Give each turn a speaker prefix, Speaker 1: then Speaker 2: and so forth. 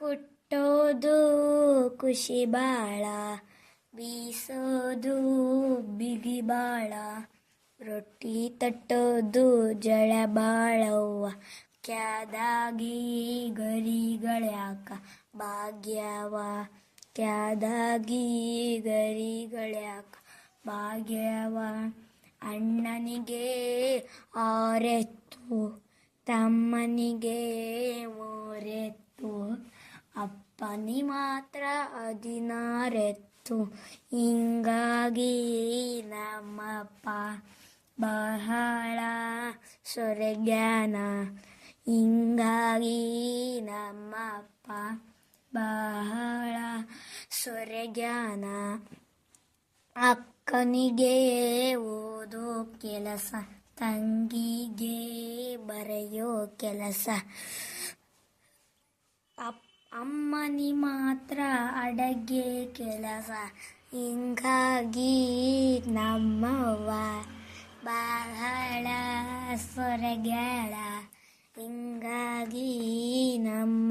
Speaker 1: ಕುಟ್ಟೋದು ಖುಷಿ ಬಾಳ, ಬೀಸೋದು ಬಿಗಿ ಬಾಳ, ರೊಟ್ಟಿ ತಟ್ಟೋದು ಜಳ ಬಾಳವ್ವ, ಕ್ಯಾದಾಗಿ ಗರಿಗಳ್ಯಾಕ ಭಾಗ್ಯವ, ಕ್ಯಾದಾಗಿ ಗರಿಗಳ್ಯಾಕ ಭಾಗ್ಯವ. ಅಣ್ಣನಿಗೆ ಆರೆತ್ತು, ತಮ್ಮನಿಗೆ ಮೂರೆತ್ತು, ಅಪ್ಪನಿ ಮಾತ್ರ 16 ಹಿಂಗಾಗಿ ನಮ್ಮಪ್ಪ ಬಹಳ ಸೊರಗ್ಯಾನ, ಹಿಂಗಾಗಿ ನಮ್ಮಪ್ಪ ಬಹಳ ಸೊರಗ್ಯಾನ. ಅಕ್ಕನಿಗೆ ಓದೋ ಕೆಲಸ, ತಂಗಿಗೆ ಬರೆಯೋ ಕೆಲಸ, ಅಮ್ಮನಿ ಮಾತ್ರ ಅಡಗೆ ಕೆಲಸ, ಹಿಂಗಾಗಿ ನಮ್ಮವ್ವ ಬಹಳ ಸೊರಗ್ಯಾಳ, ಹಿಂಗಾಗಿ ನಮ್ಮ